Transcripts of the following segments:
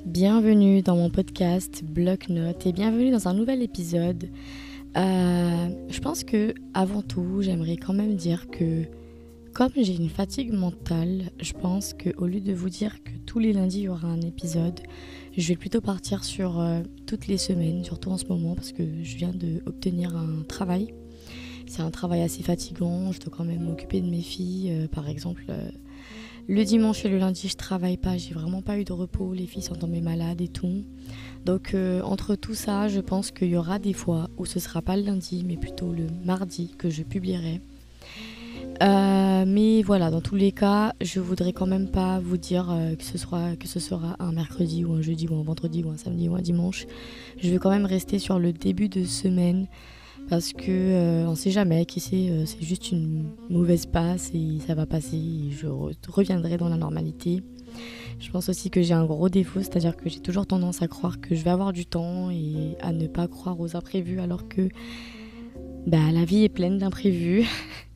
Bienvenue dans mon podcast Bloc-Notes et bienvenue dans un nouvel épisode. Je pense que avant tout, j'aimerais quand même dire que comme j'ai une fatigue mentale, je pense qu'au lieu de vous dire que tous les lundis il y aura un épisode, je vais plutôt partir sur toutes les semaines, surtout en ce moment parce que je viens d'obtenir un travail. C'est un travail assez fatigant, je dois quand même m'occuper de mes filles, par exemple. Le dimanche et le lundi, je travaille pas, j'ai vraiment pas eu de repos, les filles sont tombées malades et tout. Donc entre tout ça, je pense qu'il y aura des fois où ce sera pas le lundi, mais plutôt le mardi que je publierai. Mais voilà, dans tous les cas, je voudrais quand même pas vous dire que ce sera un mercredi ou un jeudi ou un vendredi ou un samedi ou un dimanche. Je vais quand même rester sur le début de semaine parce que on sait jamais, qui sait, c'est juste une mauvaise passe et ça va passer et je reviendrai dans la normalité. Je pense aussi que j'ai un gros défaut, c'est-à-dire que j'ai toujours tendance à croire que je vais avoir du temps et à ne pas croire aux imprévus alors que la vie est pleine d'imprévus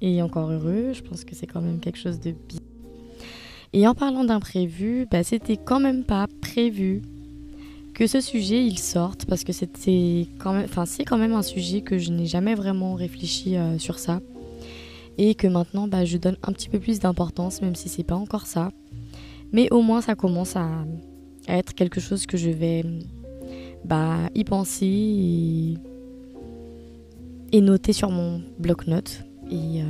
et encore heureux, je pense que c'est quand même quelque chose de bien. Et en parlant d'imprévus, c'était quand même pas prévu que ce sujet il sorte parce que c'est quand même un sujet que je n'ai jamais vraiment réfléchi sur ça et que maintenant je donne un petit peu plus d'importance même si c'est pas encore ça, mais au moins ça commence à être quelque chose que je vais y penser et noter sur mon bloc-notes et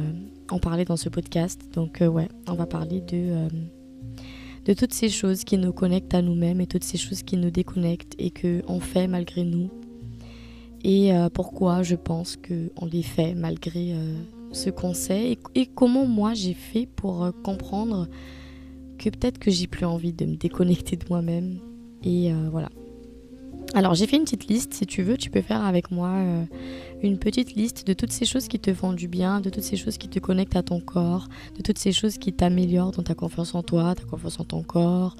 en parler dans ce podcast. Donc ouais, on va parler de toutes ces choses qui nous connectent à nous-mêmes et toutes ces choses qui nous déconnectent et qu'on fait malgré nous. Et pourquoi je pense qu'on les fait malgré ce qu'on sait et comment moi j'ai fait pour comprendre que peut-être que j'ai plus envie de me déconnecter de moi-même. Et voilà. Alors j'ai fait une petite liste, si tu veux, tu peux faire avec moi une petite liste de toutes ces choses qui te font du bien, de toutes ces choses qui te connectent à ton corps, de toutes ces choses qui t'améliorent dans ta confiance en toi, ta confiance en ton corps,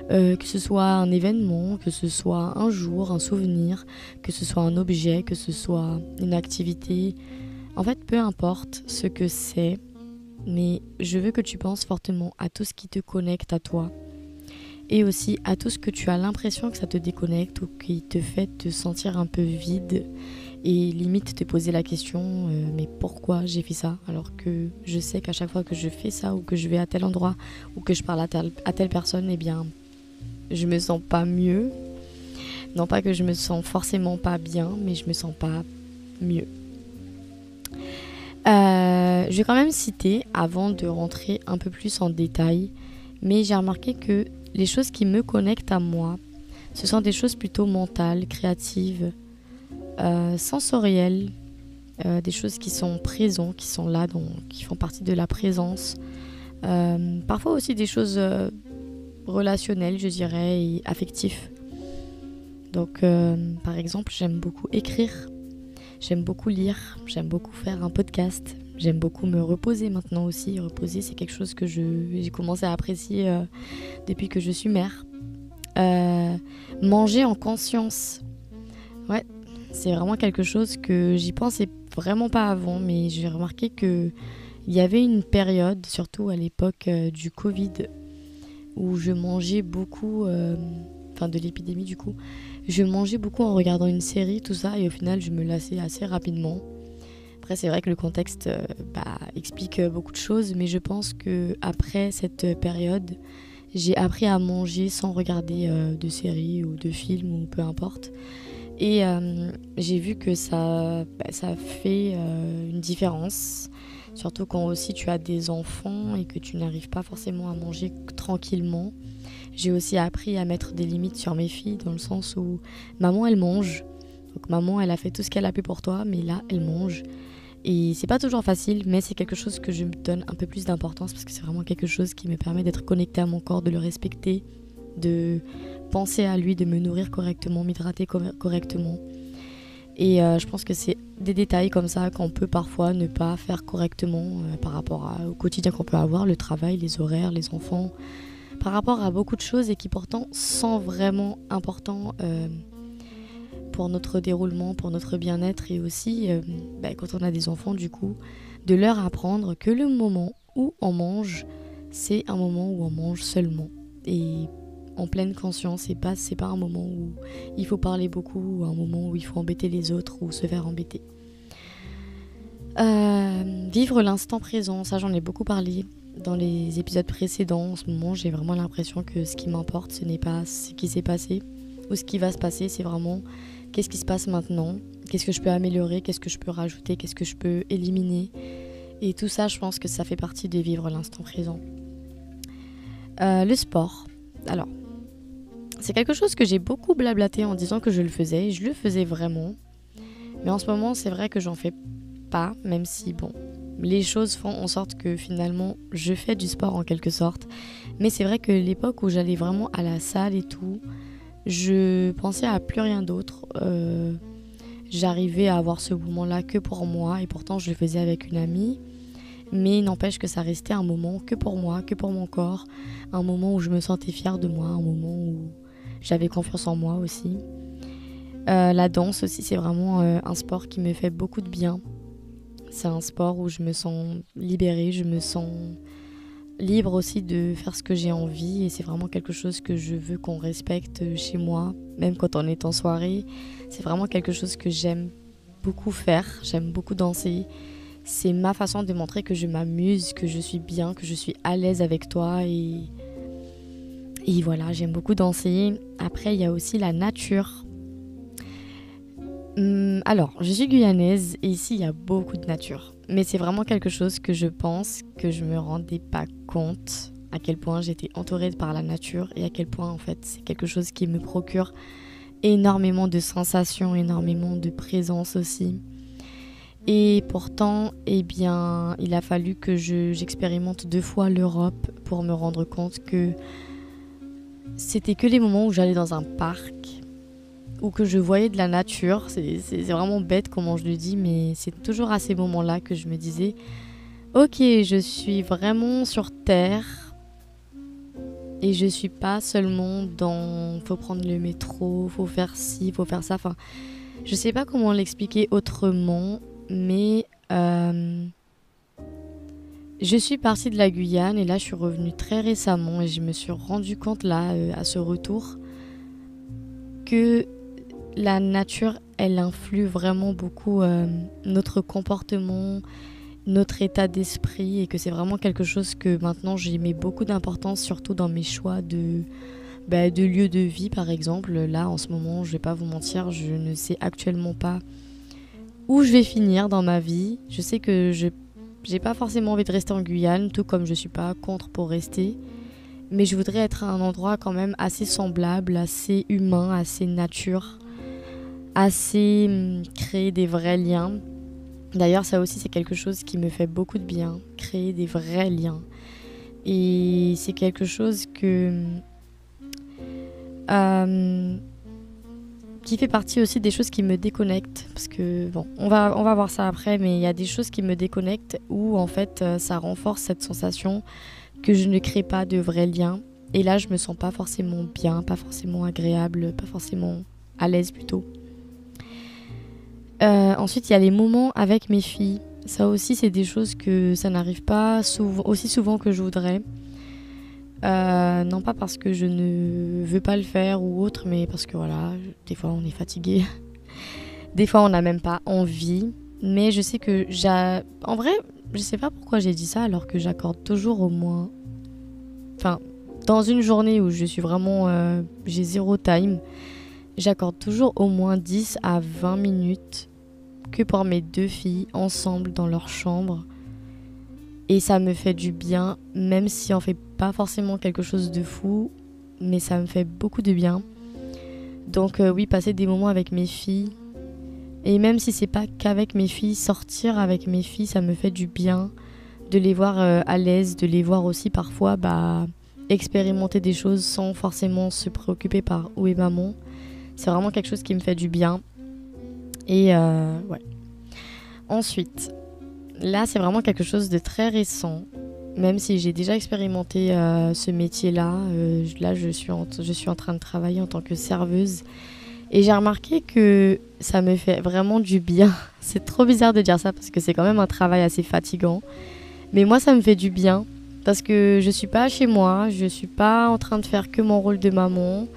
que ce soit un événement, que ce soit un jour, un souvenir, que ce soit un objet, que ce soit une activité. En fait, peu importe ce que c'est, mais je veux que tu penses fortement à tout ce qui te connecte à toi. Et aussi à tout ce que tu as l'impression que ça te déconnecte ou qui te fait te sentir un peu vide et limite te poser la question mais pourquoi j'ai fait ça alors que je sais qu'à chaque fois que je fais ça ou que je vais à tel endroit ou que je parle à telle personne, eh bien je me sens pas mieux. Non pas que je me sens forcément pas bien, mais je me sens pas mieux. Je vais quand même citer avant de rentrer un peu plus en détail, mais j'ai remarqué que les choses qui me connectent à moi, ce sont des choses plutôt mentales, créatives, sensorielles, des choses qui sont présentes, qui sont là, qui font partie de la présence. Parfois aussi des choses relationnelles, je dirais, et affectives. Donc, par exemple, j'aime beaucoup écrire, j'aime beaucoup lire, j'aime beaucoup faire un podcast, j'aime beaucoup me reposer maintenant aussi. Reposer, c'est quelque chose que j'ai commencé à apprécier depuis que je suis mère. Manger en conscience. Ouais, c'est vraiment quelque chose que j'y pensais vraiment pas avant, mais j'ai remarqué qu'il y avait une période, surtout à l'époque du Covid, où je mangeais beaucoup, de l'épidémie du coup, je mangeais beaucoup en regardant une série, tout ça, et au final je me lassais assez rapidement. Après c'est vrai que le contexte explique beaucoup de choses, mais je pense que après cette période, j'ai appris à manger sans regarder de séries ou de films ou peu importe. Et j'ai vu que ça fait une différence, surtout quand aussi tu as des enfants et que tu n'arrives pas forcément à manger tranquillement. J'ai aussi appris à mettre des limites sur mes filles dans le sens où maman elle mange. Donc maman elle a fait tout ce qu'elle a pu pour toi, mais là elle mange. Et c'est pas toujours facile, mais c'est quelque chose que je me donne un peu plus d'importance parce que c'est vraiment quelque chose qui me permet d'être connectée à mon corps, de le respecter, de penser à lui, de me nourrir correctement, m'hydrater correctement. Et je pense que c'est des détails comme ça qu'on peut parfois ne pas faire correctement par rapport au quotidien qu'on peut avoir, le travail, les horaires, les enfants, par rapport à beaucoup de choses et qui pourtant sont vraiment importants pour notre déroulement, pour notre bien-être et aussi quand on a des enfants du coup, de leur apprendre que le moment où on mange, c'est un moment où on mange seulement. Et en pleine conscience. C'est pas un moment où il faut parler beaucoup ou un moment où il faut embêter les autres ou se faire embêter. Vivre l'instant présent, ça j'en ai beaucoup parlé dans les épisodes précédents. En ce moment, j'ai vraiment l'impression que ce qui m'importe, ce n'est pas ce qui s'est passé ou ce qui va se passer, c'est vraiment qu'est-ce qui se passe maintenant, qu'est-ce que je peux améliorer, qu'est-ce que je peux rajouter, qu'est-ce que je peux éliminer. Et tout ça, je pense que ça fait partie de vivre l'instant présent. Le sport. Alors, c'est quelque chose que j'ai beaucoup blablaté en disant que je le faisais. Je le faisais vraiment. Mais en ce moment, c'est vrai que j'en fais pas, même si, bon, les choses font en sorte que finalement, je fais du sport en quelque sorte. Mais c'est vrai que l'époque où j'allais vraiment à la salle et tout, je pensais à plus rien d'autre. J'arrivais à avoir ce moment-là que pour moi et pourtant je le faisais avec une amie. Mais il n'empêche que ça restait un moment que pour moi, que pour mon corps. Un moment où je me sentais fière de moi, un moment où j'avais confiance en moi aussi. La danse aussi, c'est vraiment un sport qui me fait beaucoup de bien. C'est un sport où je me sens libérée, je me sens libre aussi de faire ce que j'ai envie. Et c'est vraiment quelque chose que je veux qu'on respecte chez moi, même quand on est en soirée. C'est vraiment quelque chose que j'aime beaucoup faire, j'aime beaucoup danser. C'est ma façon de montrer que je m'amuse, que je suis bien, que je suis à l'aise avec toi. Et voilà, j'aime beaucoup danser. Après, il y a aussi la nature. Alors, je suis guyanaise et ici, il y a beaucoup de nature. Mais c'est vraiment quelque chose que je pense que je me rendais pas compte à quel point j'étais entourée par la nature et à quel point, en fait, c'est quelque chose qui me procure énormément de sensations, énormément de présence aussi. Et pourtant, eh bien, il a fallu que j'expérimente 2 fois l'Europe pour me rendre compte que c'était que les moments où j'allais dans un parc ou que je voyais de la nature. C'est vraiment bête comment je le dis, mais c'est toujours à ces moments-là que je me disais « Ok, je suis vraiment sur Terre et je suis pas seulement dans... faut prendre le métro, faut faire ci, faut faire ça. » Enfin, je sais pas comment l'expliquer autrement, mais je suis partie de la Guyane et là je suis revenue très récemment et je me suis rendu compte là, à ce retour, que la nature, elle influe vraiment beaucoup notre comportement, notre état d'esprit et que c'est vraiment quelque chose que maintenant j'y mets beaucoup d'importance, surtout dans mes choix de lieu de vie par exemple. Là en ce moment, je vais pas vous mentir, je ne sais actuellement pas où je vais finir dans ma vie. Je sais que j'ai pas forcément envie de rester en Guyane, tout comme je suis pas contre pour rester. Mais je voudrais être à un endroit quand même assez semblable, assez humain, assez nature, assez créer des vrais liens. D'ailleurs, ça aussi, c'est quelque chose qui me fait beaucoup de bien, créer des vrais liens. Et c'est quelque chose qui fait partie aussi des choses qui me déconnectent. Parce que, bon, on va voir ça après, mais il y a des choses qui me déconnectent où, en fait, ça renforce cette sensation que je ne crée pas de vrais liens. Et là, je me sens pas forcément bien, pas forcément agréable, pas forcément à l'aise plutôt. Ensuite, il y a les moments avec mes filles. Ça aussi, c'est des choses que ça n'arrive pas aussi souvent que je voudrais. Non pas parce que je ne veux pas le faire ou autre, mais parce que voilà, des fois on est fatigué. Des fois on n'a même pas envie. Mais je sais que en vrai, je sais pas pourquoi j'ai dit ça alors que j'accorde toujours au moins... Enfin, dans une journée où je suis vraiment... j'ai 0 time, j'accorde toujours au moins 10 à 20 minutes que pour mes 2 filles ensemble dans leur chambre. Et ça me fait du bien, même si on fait pas forcément quelque chose de fou, mais ça me fait beaucoup de bien. Donc oui, passer des moments avec mes filles, et même si c'est pas qu'avec mes filles, sortir avec mes filles, ça me fait du bien de les voir à l'aise, de les voir aussi parfois expérimenter des choses sans forcément se préoccuper par où est maman. C'est vraiment quelque chose qui me fait du bien. Et ouais. Ensuite, là c'est vraiment quelque chose de très récent. Même si j'ai déjà expérimenté ce métier-là, là je suis en train de travailler en tant que serveuse. Et j'ai remarqué que ça me fait vraiment du bien. C'est trop bizarre de dire ça parce que c'est quand même un travail assez fatigant. Mais moi ça me fait du bien Parce que je suis pas chez moi, je suis pas en train de faire que mon rôle de maman.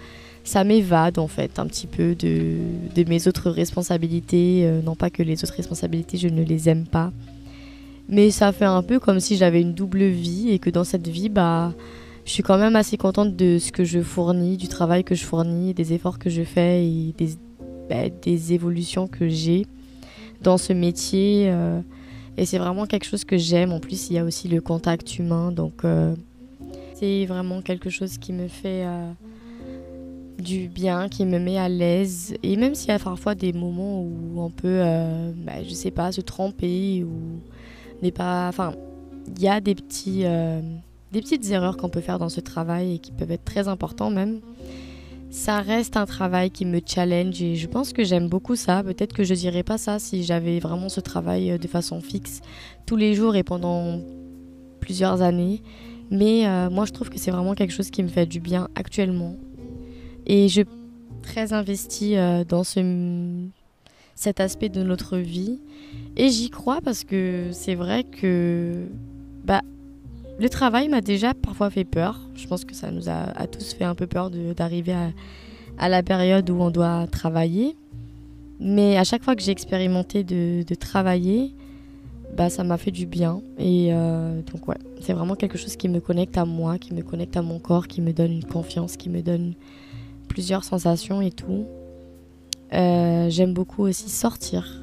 Ça m'évade en fait un petit peu de mes autres responsabilités. Non pas que les autres responsabilités, je ne les aime pas. Mais ça fait un peu comme si j'avais une double vie et que dans cette vie, bah, je suis quand même assez contente de ce que je fournis, du travail que je fournis, des efforts que je fais et des évolutions que j'ai dans ce métier. Et c'est vraiment quelque chose que j'aime. En plus, il y a aussi le contact humain. Donc, c'est vraiment quelque chose qui me fait du bien, qui me met à l'aise. Et même s'il y a parfois des moments où on peut, je sais pas, se tromper ou n'est pas... Enfin, il y a des petites erreurs qu'on peut faire dans ce travail et qui peuvent être très importants même. Ça reste un travail qui me challenge et je pense que j'aime beaucoup ça. Peut-être que je dirais pas ça si j'avais vraiment ce travail de façon fixe tous les jours et pendant plusieurs années. Mais moi, je trouve que c'est vraiment quelque chose qui me fait du bien actuellement. Et je suis très investie dans cet aspect de notre vie. Et j'y crois parce que c'est vrai que le travail m'a déjà parfois fait peur. Je pense que ça nous a tous fait un peu peur d'arriver à la période où on doit travailler. Mais à chaque fois que j'ai expérimenté de travailler, ça m'a fait du bien. Et donc ouais, c'est vraiment quelque chose qui me connecte à moi, qui me connecte à mon corps, qui me donne une confiance, qui me donne plusieurs sensations et tout. J'aime beaucoup aussi sortir.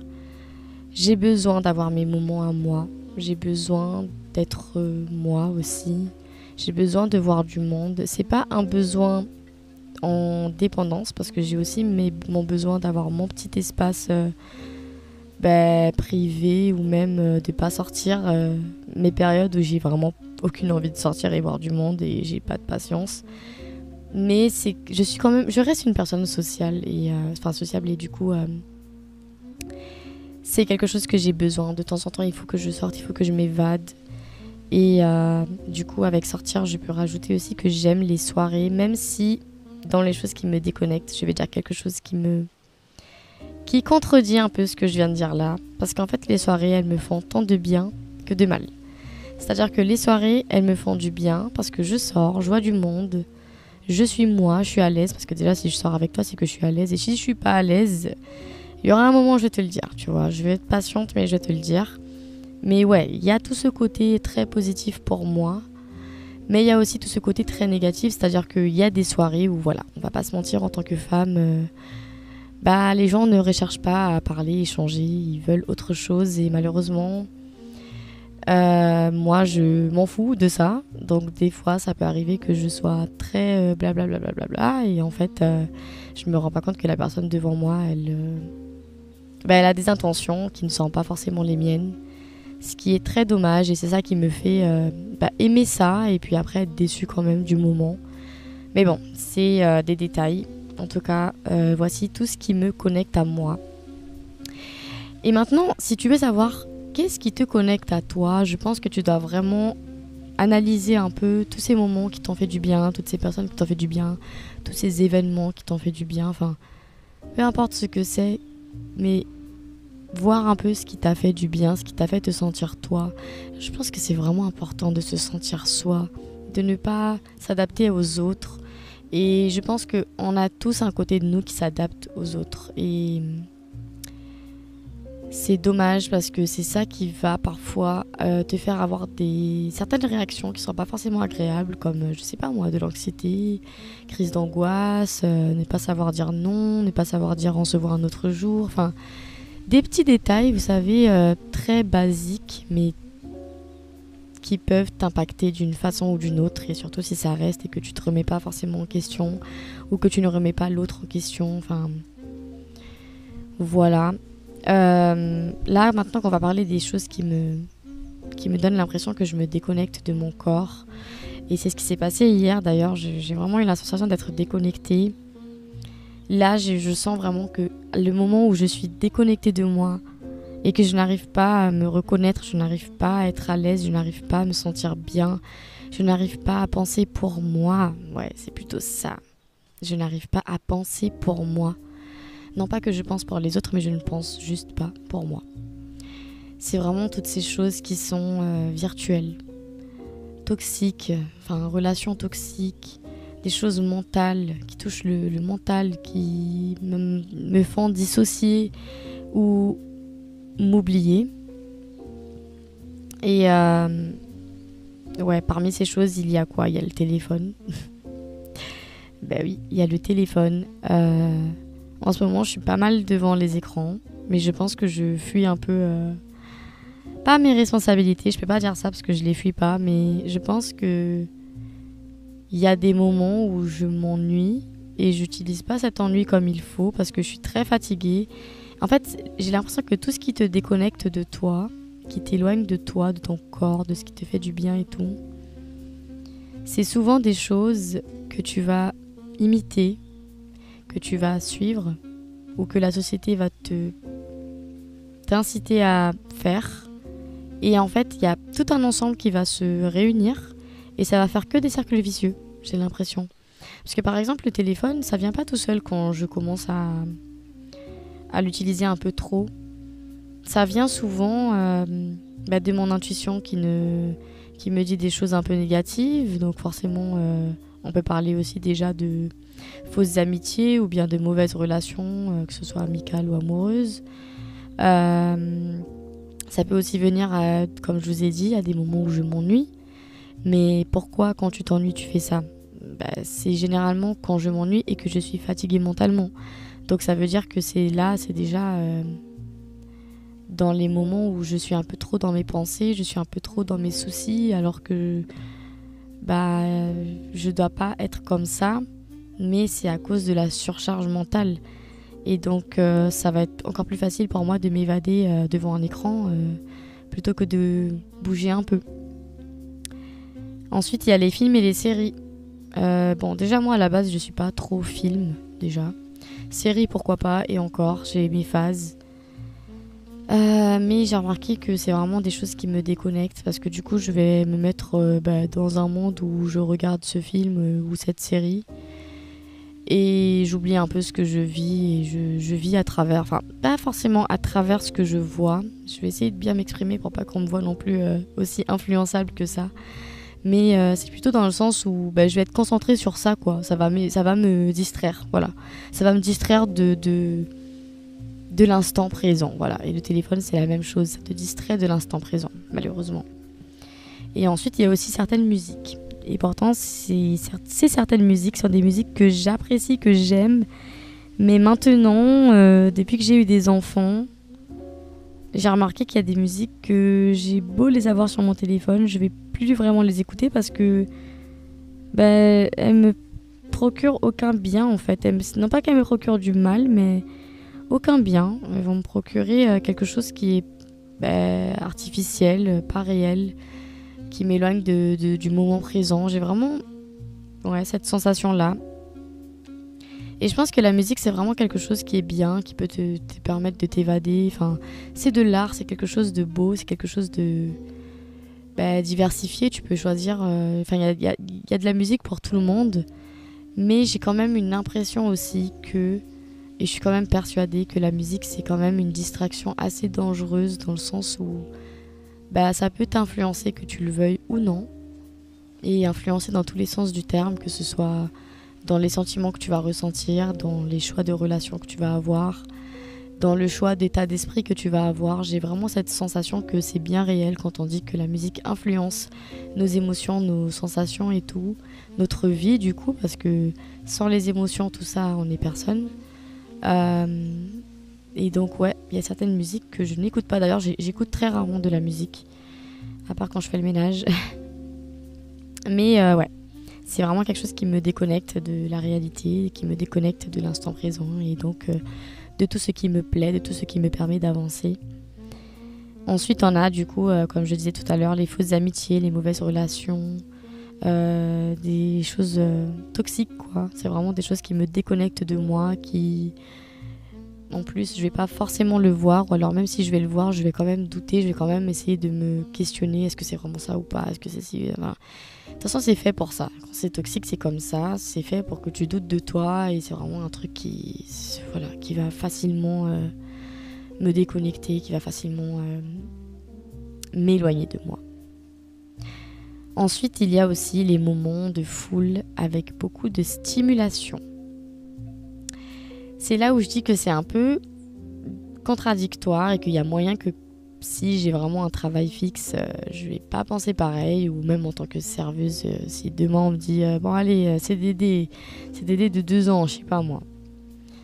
J'ai besoin d'avoir mes moments à moi. J'ai besoin d'être moi aussi. J'ai besoin de voir du monde. C'est pas un besoin en dépendance parce que j'ai aussi mon besoin d'avoir mon petit espace privé ou même de pas sortir. Mes périodes où j'ai vraiment aucune envie de sortir et voir du monde et j'ai pas de patience. Mais je reste une personne sociale et sociable et du coup c'est quelque chose que j'ai besoin. De temps en temps, il faut que je sorte, il faut que je m'évade. Et du coup, avec sortir, je peux rajouter aussi que j'aime les soirées, même si dans les choses qui me déconnectent, je vais dire quelque chose qui contredit un peu ce que je viens de dire là. Parce qu'en fait, les soirées, elles me font tant de bien que de mal. C'est-à-dire que les soirées, elles me font du bien parce que je sors, je vois du monde, je suis moi, je suis à l'aise. Parce que déjà, si je sors avec toi, c'est que je suis à l'aise. Et si je suis pas à l'aise, il y aura un moment où je vais te le dire, tu vois. Je vais être patiente, mais je vais te le dire. Mais ouais, il y a tout ce côté très positif pour moi. Mais il y a aussi tout ce côté très négatif. C'est-à-dire qu'il y a des soirées où, voilà, on va pas se mentir, en tant que femme, les gens ne recherchent pas à parler, échanger. Ils veulent autre chose. Et malheureusement, moi, je m'en fous de ça. Donc des fois, ça peut arriver que je sois très blablabla. Et en fait, je me rends pas compte que la personne devant moi, elle a des intentions qui ne sont pas forcément les miennes. Ce qui est très dommage et c'est ça qui me fait aimer ça et puis après être déçue quand même du moment. Mais bon, c'est des détails. En tout cas, voici tout ce qui me connecte à moi. Et maintenant, si tu veux savoir qu'est-ce qui te connecte à toi, je pense que tu dois vraiment analyser un peu tous ces moments qui t'ont fait du bien, toutes ces personnes qui t'ont fait du bien, tous ces événements qui t'ont fait du bien. Enfin, peu importe ce que c'est, mais voir un peu ce qui t'a fait du bien, ce qui t'a fait te sentir toi. Je pense que c'est vraiment important de se sentir soi, de ne pas s'adapter aux autres. Et je pense qu'on a tous un côté de nous qui s'adapte aux autres. Et c'est dommage parce que c'est ça qui va parfois te faire avoir certaines réactions qui ne sont pas forcément agréables, comme, je sais pas moi, de l'anxiété, crise d'angoisse, ne pas savoir dire non, ne pas savoir dire on se voit un autre jour, enfin... Des petits détails, vous savez, très basiques, mais qui peuvent t'impacter d'une façon ou d'une autre. Et surtout si ça reste et que tu ne te remets pas forcément en question ou que tu ne remets pas l'autre en question. Enfin, voilà. Là, maintenant qu'on va parler des choses qui me donnent l'impression que je me déconnecte de mon corps. Et c'est ce qui s'est passé hier d'ailleurs. J'ai vraiment eu la sensation d'être déconnectée. Là, je sens vraiment que le moment où je suis déconnectée de moi et que je n'arrive pas à me reconnaître, je n'arrive pas à être à l'aise, je n'arrive pas à me sentir bien, je n'arrive pas à penser pour moi. Ouais, c'est plutôt ça. Je n'arrive pas à penser pour moi. Non pas que je pense pour les autres, mais je ne pense juste pas pour moi. C'est vraiment toutes ces choses qui sont virtuelles. toxiques, enfin relations toxiques, des choses mentales qui touchent le mental, qui me font dissocier ou m'oublier. Et ouais, parmi ces choses, il y a quoi? Il y a le téléphone. Ben oui, il y a le téléphone. En ce moment, je suis pas mal devant les écrans, mais je pense que je fuis un peu... pas mes responsabilités, je peux pas dire ça parce que je les fuis pas, mais je pense que il y a des moments où je m'ennuie et j'utilise pas cet ennui comme il faut parce que je suis très fatiguée. En fait, j'ai l'impression que tout ce qui te déconnecte de toi, qui t'éloigne de toi, de ton corps, de ce qui te fait du bien et tout, c'est souvent des choses que tu vas imiter, que tu vas suivre ou que la société va t'inciter à faire. Et en fait, il y a tout un ensemble qui va se réunir et ça va faire que des cercles vicieux, j'ai l'impression. Parce que par exemple, le téléphone, ça vient pas tout seul quand je commence à l'utiliser un peu trop. Ça vient souvent de mon intuition qui me dit des choses un peu négatives. Donc forcément, on peut parler aussi déjà de fausses amitiés ou bien de mauvaises relations, que ce soit amicales ou amoureuses. Ça peut aussi venir, comme je vous ai dit, à des moments où je m'ennuie. Mais pourquoi quand tu t'ennuies tu fais ça? C'est généralement quand je m'ennuie et que je suis fatiguée mentalement. Donc ça veut dire que c'est déjà dans les moments où je suis un peu trop dans mes pensées, je suis un peu trop dans mes soucis, alors que je dois pas être comme ça, mais c'est à cause de la surcharge mentale. Et donc ça va être encore plus facile pour moi de m'évader devant un écran plutôt que de bouger un peu. Ensuite, il y a les films et les séries. Déjà moi à la base je suis pas trop film déjà. Série pourquoi pas, et encore j'ai mes phases. Mais j'ai remarqué que c'est vraiment des choses qui me déconnectent parce que du coup je vais me mettre dans un monde où je regarde ce film ou cette série et j'oublie un peu ce que je vis et je vis à travers, enfin pas forcément à travers ce que je vois. Je vais essayer de bien m'exprimer pour pas qu'on me voit non plus aussi influençable que ça. Mais c'est plutôt dans le sens où je vais être concentrée sur ça, quoi. Ça va me distraire, voilà. Ça va me distraire de l'instant présent, voilà. Et le téléphone, c'est la même chose. Ça te distrait de l'instant présent, malheureusement. Et ensuite, il y a aussi certaines musiques. Et pourtant, ces certaines musiques sont des musiques que j'apprécie, que j'aime. Mais maintenant, depuis que j'ai eu des enfants, j'ai remarqué qu'il y a des musiques que j'ai beau les avoir sur mon téléphone, je vais plus vraiment les écouter parce que elles me procurent aucun bien en fait. Non pas qu'elles me procurent du mal, mais aucun bien. Elles vont me procurer quelque chose qui est artificiel, pas réel, qui m'éloigne du moment présent. J'ai vraiment cette sensation-là. Et je pense que la musique, c'est vraiment quelque chose qui est bien, qui peut te permettre de t'évader. Enfin, c'est de l'art, c'est quelque chose de beau, c'est quelque chose de diversifié. Tu peux choisir... il y a de la musique pour tout le monde. Mais j'ai quand même une impression aussi que... Et je suis quand même persuadée que la musique, c'est quand même une distraction assez dangereuse dans le sens où ça peut t'influencer, que tu le veuilles ou non. Et influencer dans tous les sens du terme, que ce soit dans les sentiments que tu vas ressentir, dans les choix de relations que tu vas avoir, dans le choix d'état d'esprit que tu vas avoir. J'ai vraiment cette sensation que c'est bien réel quand on dit que la musique influence nos émotions, nos sensations et tout, notre vie du coup, parce que sans les émotions, tout ça, on n'est personne. Et donc il y a certaines musiques que je n'écoute pas. D'ailleurs, j'écoute très rarement de la musique, à part quand je fais le ménage. Mais c'est vraiment quelque chose qui me déconnecte de la réalité, qui me déconnecte de l'instant présent et donc de tout ce qui me plaît, de tout ce qui me permet d'avancer. Ensuite, on a du coup, comme je disais tout à l'heure, les fausses amitiés, les mauvaises relations, des choses toxiques, quoi. C'est vraiment des choses qui me déconnectent de moi, qui... En plus, je vais pas forcément le voir, ou alors même si je vais le voir, je vais quand même douter, je vais quand même essayer de me questionner, est-ce que c'est vraiment ça ou pas, est-ce que c'est si... Enfin, de toute façon, c'est fait pour ça. Quand c'est toxique, c'est comme ça, c'est fait pour que tu doutes de toi, et c'est vraiment un truc qui va facilement me déconnecter, qui va facilement m'éloigner de moi. Ensuite, il y a aussi les moments de foule avec beaucoup de stimulation. C'est là où je dis que c'est un peu contradictoire et qu'il y a moyen que si j'ai vraiment un travail fixe, je vais pas penser pareil, ou même en tant que serveuse, si demain on me dit bon allez, CDD de 2 ans, je sais pas moi.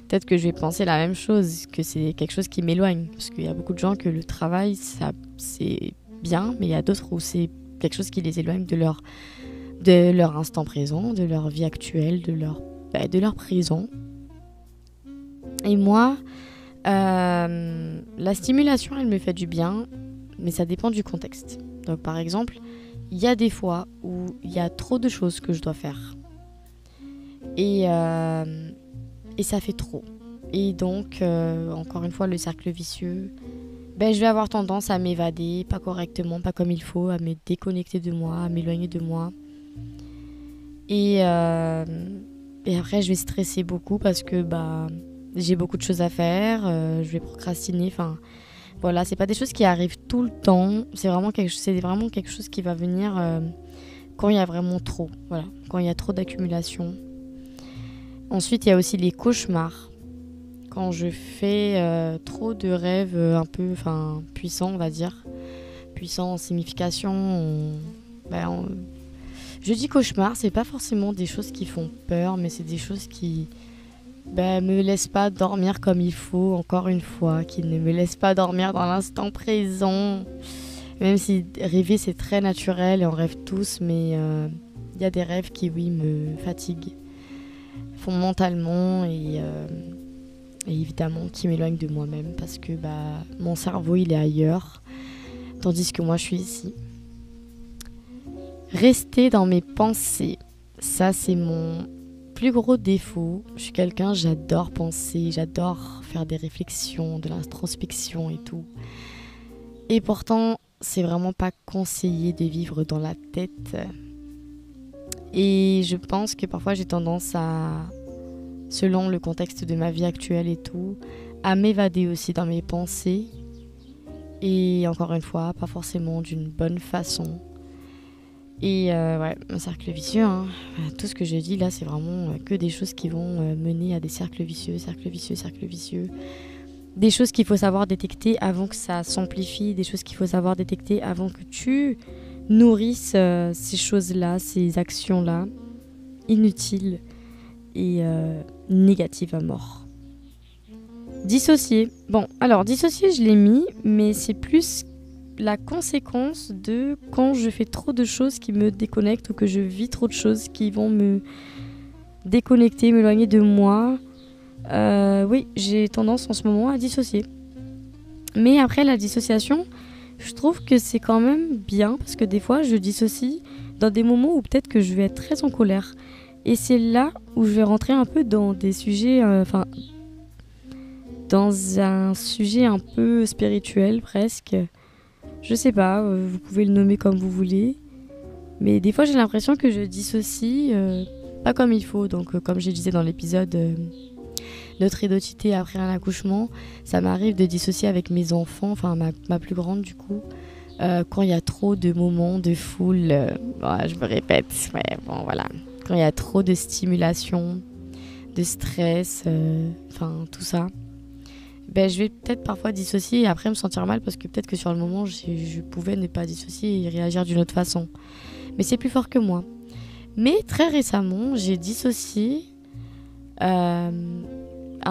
Peut-être que je vais penser la même chose, que c'est quelque chose qui m'éloigne. Parce qu'il y a beaucoup de gens que le travail, ça, c'est bien, mais il y a d'autres où c'est quelque chose qui les éloigne de leur instant présent, de leur vie actuelle, de leur présent. Et moi, la stimulation, elle me fait du bien, mais ça dépend du contexte. Donc par exemple, il y a des fois où il y a trop de choses que je dois faire. Et ça fait trop. Et donc, encore une fois, le cercle vicieux, je vais avoir tendance à m'évader, pas correctement, pas comme il faut, à me déconnecter de moi, à m'éloigner de moi. Et après, je vais stresser beaucoup parce que j'ai beaucoup de choses à faire, je vais procrastiner. Enfin, voilà, c'est pas des choses qui arrivent tout le temps. C'est vraiment quelque chose qui va venir quand il y a vraiment trop. Voilà, quand il y a trop d'accumulation. Ensuite, il y a aussi les cauchemars. Quand je fais trop de rêves un peu puissants, on va dire. Puissants en signification. Je dis cauchemar, c'est pas forcément des choses qui font peur, mais c'est des choses qui me laissent pas dormir comme il faut, encore une fois, qui ne me laissent pas dormir dans l'instant présent. Même si rêver c'est très naturel et on rêve tous, mais il y a des rêves qui, oui, me fatiguent mentalement et évidemment qui m'éloignent de moi-même parce que mon cerveau il est ailleurs, tandis que moi je suis ici. Rester dans mes pensées, ça c'est mon plus gros défaut. Je suis quelqu'un, j'adore penser, j'adore faire des réflexions, de l'introspection et tout. Et pourtant, c'est vraiment pas conseillé de vivre dans la tête. Et je pense que parfois j'ai tendance à, selon le contexte de ma vie actuelle et tout, à m'évader aussi dans mes pensées. Et encore une fois, pas forcément d'une bonne façon. Et un cercle vicieux, hein. Tout ce que je dis là, c'est vraiment que des choses qui vont mener à des cercles vicieux. Des choses qu'il faut savoir détecter avant que ça s'amplifie, des choses qu'il faut savoir détecter avant que tu nourrisses ces choses-là, ces actions-là, inutiles et négatives à mort. Dissocier. Bon, alors dissocier, je l'ai mis, mais c'est plus la conséquence de quand je fais trop de choses qui me déconnectent ou que je vis trop de choses qui vont me déconnecter, m'éloigner de moi. Oui, j'ai tendance en ce moment à dissocier. Mais après la dissociation, je trouve que c'est quand même bien parce que des fois je dissocie dans des moments où peut-être que je vais être très en colère. Et c'est là où je vais rentrer un peu dans des sujets, dans un sujet un peu spirituel presque. Je sais pas, vous pouvez le nommer comme vous voulez. Mais des fois j'ai l'impression que je dissocie pas comme il faut. Donc comme je disais dans l'épisode Notre identité après un accouchement, ça m'arrive de dissocier avec mes enfants, enfin ma plus grande du coup, quand il y a trop de moments de foule, je me répète, voilà. Quand il y a trop de stimulation, de stress, tout ça. Je vais peut-être parfois dissocier et après me sentir mal parce que peut-être que sur le moment, je pouvais ne pas dissocier et réagir d'une autre façon. Mais c'est plus fort que moi. Mais très récemment, j'ai dissocié à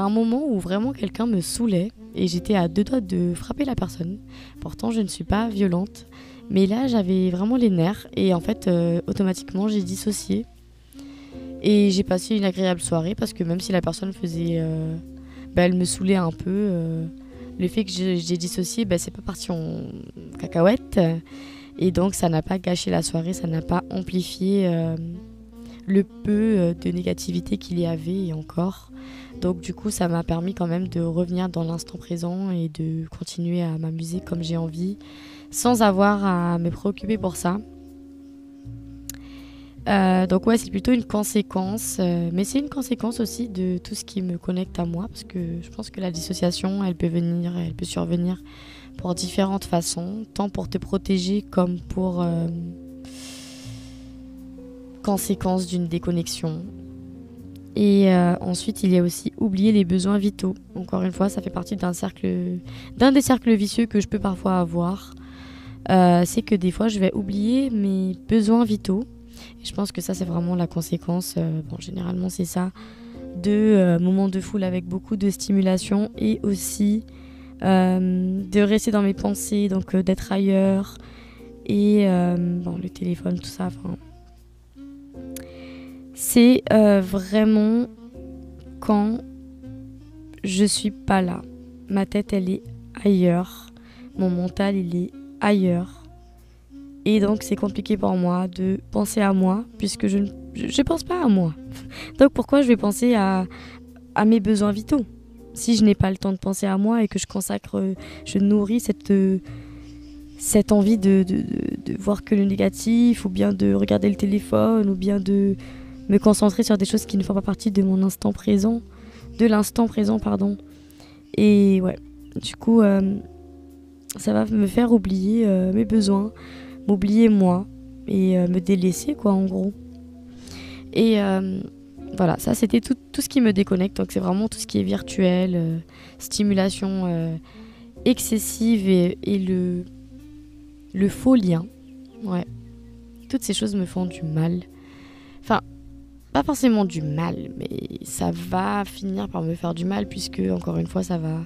un moment où vraiment quelqu'un me saoulait et j'étais à 2 doigts de frapper la personne. Pourtant, je ne suis pas violente. Mais là, j'avais vraiment les nerfs et en fait, automatiquement, j'ai dissocié. Et j'ai passé une agréable soirée parce que même si la personne faisait... elle me saoulait un peu. Le fait que j'ai dissocié, c'est pas parti en cacahuète. Et donc, ça n'a pas gâché la soirée, ça n'a pas amplifié le peu de négativité qu'il y avait et encore. Donc, du coup, ça m'a permis quand même de revenir dans l'instant présent et de continuer à m'amuser comme j'ai envie, sans avoir à me préoccuper pour ça. Donc ouais, c'est plutôt une conséquence, mais c'est une conséquence aussi de tout ce qui me connecte à moi, parce que je pense que la dissociation, elle peut survenir pour différentes façons, tant pour te protéger comme pour conséquence d'une déconnexion. Et ensuite, il y a aussi oublier les besoins vitaux. Encore une fois, ça fait partie d'un des cercles vicieux que je peux parfois avoir. C'est que des fois, je vais oublier mes besoins vitaux. Et je pense que ça, c'est vraiment la conséquence, généralement, c'est ça, de moments de foule avec beaucoup de stimulation et aussi de rester dans mes pensées, donc d'être ailleurs. Et le téléphone, tout ça, c'est vraiment quand je suis pas là. Ma tête, elle est ailleurs. Mon mental, il est ailleurs. Et donc, c'est compliqué pour moi de penser à moi, puisque je ne pense pas à moi. Donc, pourquoi je vais penser à mes besoins vitaux si je n'ai pas le temps de penser à moi et que je nourris cette envie de voir que le négatif, ou bien de regarder le téléphone, ou bien de me concentrer sur des choses qui ne font pas partie de l'instant présent, pardon. Et ouais, du coup, ça va me faire oublier mes besoins, m'oublier moi, et me délaisser, quoi, en gros. Et voilà, ça, c'était tout ce qui me déconnecte. Donc, c'est vraiment tout ce qui est virtuel, stimulation excessive et le faux lien. Ouais, toutes ces choses me font du mal. Enfin, pas forcément du mal, mais ça va finir par me faire du mal, puisque, encore une fois, ça va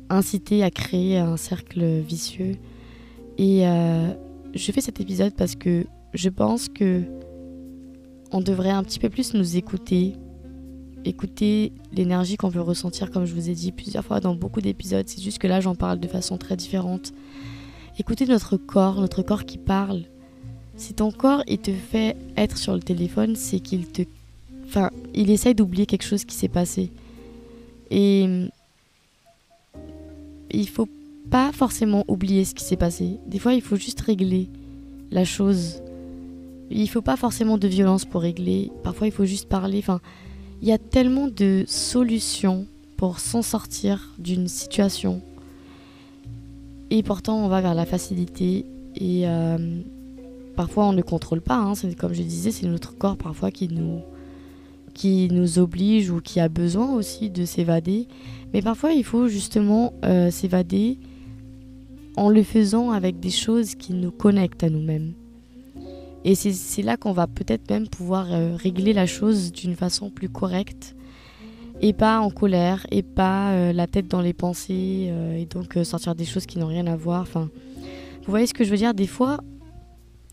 inciter à créer un cercle vicieux. Et je fais cet épisode parce que je pense que on devrait un petit peu plus nous écouter l'énergie qu'on peut ressentir, comme je vous ai dit plusieurs fois dans beaucoup d'épisodes. C'est juste que là, j'en parle de façon très différente. Écouter notre corps qui parle. Si ton corps, il te fait être sur le téléphone, c'est il essaye d'oublier quelque chose qui s'est passé. Et il faut pas forcément oublier ce qui s'est passé. Des fois, il faut juste régler la chose. Il faut pas forcément de violence pour régler. Parfois, il faut juste parler. Il y a tellement de solutions pour s'en sortir d'une situation. Et pourtant, on va vers la facilité. Et parfois, on ne contrôle pas. C'est, comme je disais, c'est notre corps parfois qui nous oblige ou qui a besoin aussi de s'évader. Mais parfois, il faut justement s'évader en le faisant avec des choses qui nous connectent à nous-mêmes. Et c'est là qu'on va peut-être même pouvoir régler la chose d'une façon plus correcte, et pas en colère, et pas la tête dans les pensées, et donc sortir des choses qui n'ont rien à voir. Vous voyez ce que je veux dire ? Des fois,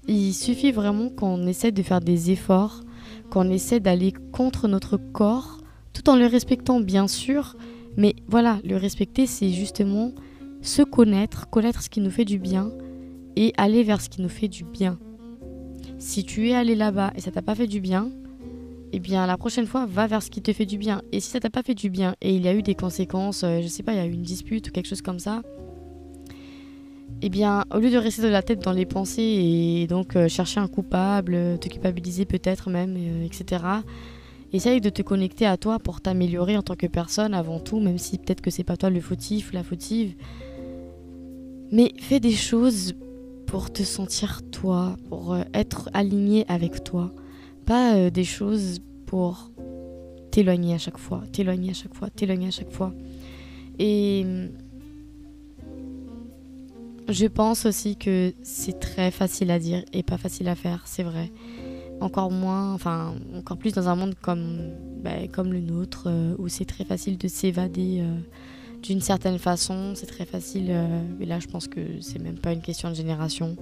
il suffit vraiment qu'on essaie de faire des efforts, qu'on essaie d'aller contre notre corps, tout en le respectant bien sûr. Mais voilà, le respecter, c'est justement se connaître ce qui nous fait du bien, et aller vers ce qui nous fait du bien. Si tu es allé là-bas et ça t'a pas fait du bien, eh bien la prochaine fois, va vers ce qui te fait du bien. Et si ça t'a pas fait du bien et il y a eu des conséquences, je sais pas, il y a eu une dispute ou quelque chose comme ça, eh bien au lieu de rester de la tête dans les pensées et donc chercher un coupable, te culpabiliser peut-être même, etc., essaye de te connecter à toi pour t'améliorer en tant que personne avant tout, même si peut-être que c'est pas toi le fautif ou la fautive. Mais fais des choses pour te sentir toi, pour être aligné avec toi. Pas des choses pour t'éloigner à chaque fois. Et je pense aussi que c'est très facile à dire et pas facile à faire, c'est vrai. Encore plus dans un monde comme le nôtre, où c'est très facile de s'évader d'une certaine façon, c'est très facile, mais là je pense que c'est même pas une question de génération.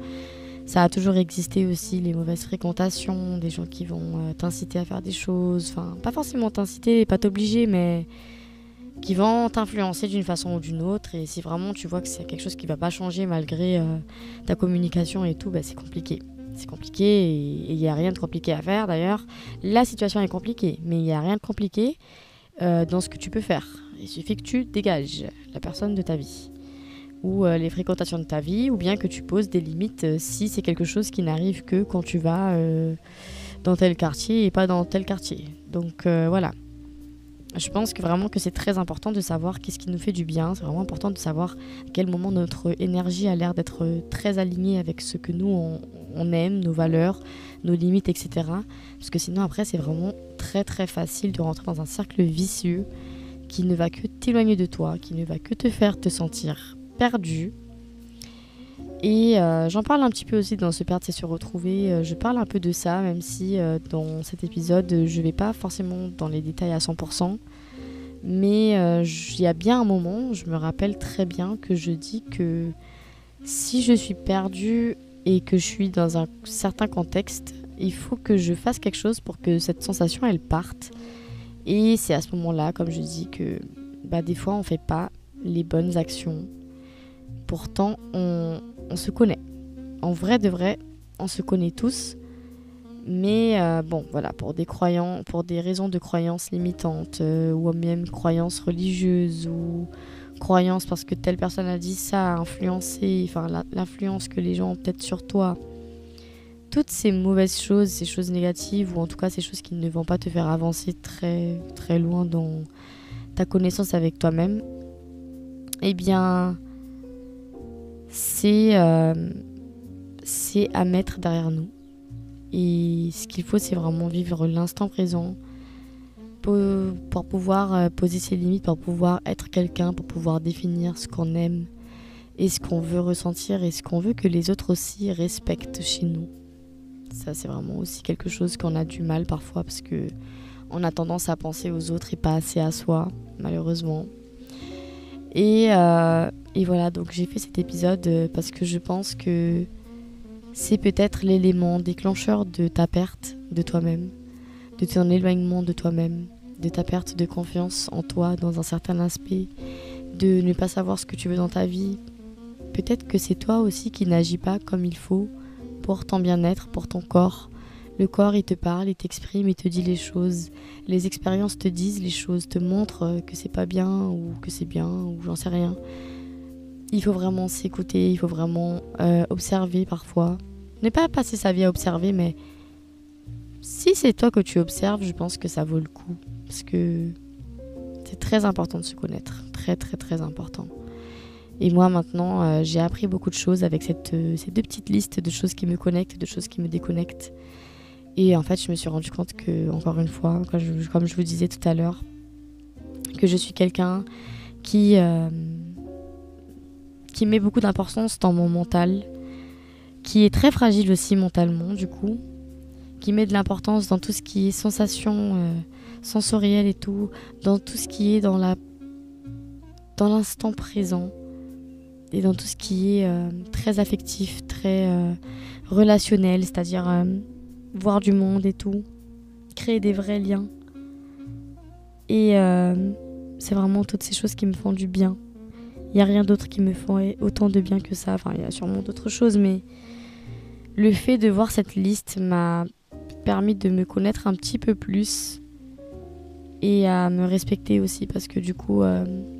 Ça a toujours existé aussi, les mauvaises fréquentations, des gens qui vont t'inciter à faire des choses, pas forcément t'inciter, pas t'obliger, mais qui vont t'influencer d'une façon ou d'une autre. Et si vraiment tu vois que c'est quelque chose qui va pas changer malgré ta communication et tout, c'est compliqué. C'est compliqué et il n'y a rien de compliqué à faire d'ailleurs. La situation est compliquée, mais il n'y a rien de compliqué dans ce que tu peux faire. Il suffit que tu dégages la personne de ta vie ou les fréquentations de ta vie, ou bien que tu poses des limites si c'est quelque chose qui n'arrive que quand tu vas dans tel quartier et pas dans tel quartier. Donc voilà. Je pense que vraiment que c'est très important de savoir qu'est-ce qui nous fait du bien. C'est vraiment important de savoir à quel moment notre énergie a l'air d'être très alignée avec ce que nous, on aime, nos valeurs, nos limites, etc. Parce que sinon après c'est vraiment très très facile de rentrer dans un cercle vicieux qui ne va que t'éloigner de toi, qui ne va que te faire te sentir perdu. Et j'en parle un petit peu aussi dans Se perdre c'est se retrouver, je parle un peu de ça, même si dans cet épisode je vais pas forcément dans les détails à 100%, mais il y a bien un moment, je me rappelle très bien que je dis que si je suis perdue et que je suis dans un certain contexte, il faut que je fasse quelque chose pour que cette sensation elle parte. Et c'est à ce moment-là, comme je dis, que des fois on fait pas les bonnes actions. Pourtant on se connaît. En vrai de vrai, on se connaît tous. Mais voilà, pour des raisons de croyances limitantes, ou même croyances religieuses, ou croyances parce que telle personne a dit ça, a influencé, l'influence que les gens ont peut-être sur toi. Toutes ces mauvaises choses, ces choses négatives, ou en tout cas ces choses qui ne vont pas te faire avancer très, très loin dans ta connaissance avec toi-même, eh bien, c'est à mettre derrière nous. Et ce qu'il faut, c'est vraiment vivre l'instant présent pour pouvoir poser ses limites, pour pouvoir être quelqu'un, pour pouvoir définir ce qu'on aime et ce qu'on veut ressentir et ce qu'on veut que les autres aussi respectent chez nous. Ça, c'est vraiment aussi quelque chose qu'on a du mal parfois parce que on a tendance à penser aux autres et pas assez à soi, malheureusement. Et voilà, donc j'ai fait cet épisode parce que je pense que c'est peut-être l'élément déclencheur de ta perte de toi-même, de ton éloignement de toi-même, de ta perte de confiance en toi dans un certain aspect, de ne pas savoir ce que tu veux dans ta vie. Peut-être que c'est toi aussi qui n'agis pas comme il faut pour ton bien-être, pour ton corps. Le corps, il te parle, il t'exprime, il te dit les choses. Les expériences te disent les choses, te montrent que c'est pas bien ou que c'est bien ou j'en sais rien. Il faut vraiment s'écouter, il faut vraiment observer parfois. Ne pas passer sa vie à observer, mais si c'est toi que tu observes, je pense que ça vaut le coup. Parce que c'est très important de se connaître. Très, très, très important. Et moi, maintenant, j'ai appris beaucoup de choses avec ces deux petites listes de choses qui me connectent, de choses qui me déconnectent. Et en fait, je me suis rendu compte que, encore une fois, comme je vous disais tout à l'heure, que je suis quelqu'un qui met beaucoup d'importance dans mon mental, qui est très fragile aussi mentalement, du coup, qui met de l'importance dans tout ce qui est sensation sensorielle et tout, dans tout ce qui est dans l'instant présent et dans tout ce qui est très affectif, très relationnel, c'est-à-dire voir du monde et tout, créer des vrais liens. Et c'est vraiment toutes ces choses qui me font du bien. Il n'y a rien d'autre qui me fait autant de bien que ça. Enfin, il y a sûrement d'autres choses, mais le fait de voir cette liste m'a permis de me connaître un petit peu plus et à me respecter aussi parce que du coup,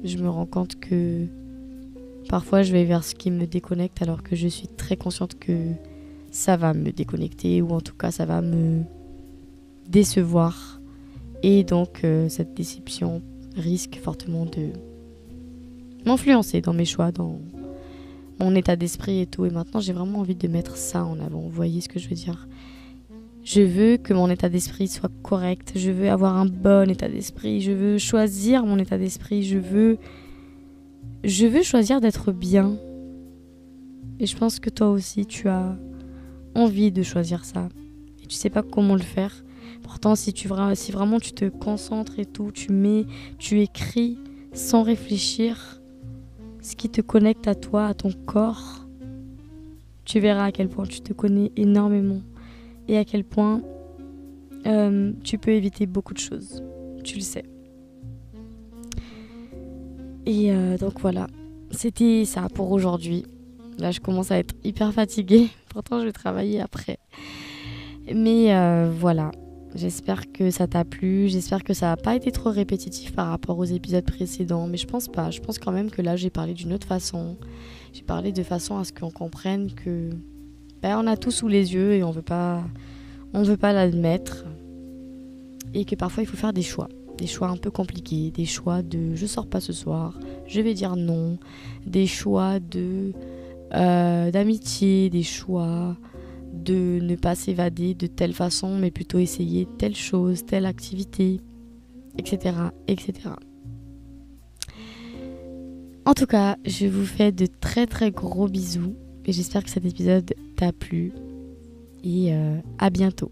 je me rends compte que parfois, je vais vers ce qui me déconnecte alors que je suis très consciente que ça va me déconnecter ou en tout cas, ça va me décevoir. Et donc, cette déception risque fortement de m'influencer dans mes choix, dans mon état d'esprit et tout. Et maintenant, j'ai vraiment envie de mettre ça en avant. Vous voyez ce que je veux dire ? Je veux que mon état d'esprit soit correct. Je veux avoir un bon état d'esprit. Je veux choisir mon état d'esprit. Je veux choisir d'être bien. Et je pense que toi aussi, tu as envie de choisir ça. Et tu sais pas comment le faire. Pourtant, si vraiment tu te concentres et tout, tu écris sans réfléchir ce qui te connecte à toi, à ton corps, tu verras à quel point tu te connais énormément et à quel point tu peux éviter beaucoup de choses. Tu le sais. Et donc voilà, c'était ça pour aujourd'hui. Là, je commence à être hyper fatiguée. Pourtant, je vais travailler après. Mais voilà. J'espère que ça t'a plu, j'espère que ça n'a pas été trop répétitif par rapport aux épisodes précédents, mais je pense pas. Je pense quand même que là j'ai parlé d'une autre façon. J'ai parlé de façon à ce qu'on comprenne que on a tout sous les yeux et on veut pas l'admettre. Et que parfois il faut faire des choix un peu compliqués, des choix de je sors pas ce soir, je vais dire non, des choix d'amitié, des choix de ne pas s'évader de telle façon, mais plutôt essayer telle chose, telle activité, etc., etc. En tout cas, je vous fais de très très gros bisous et j'espère que cet épisode t'a plu et à bientôt.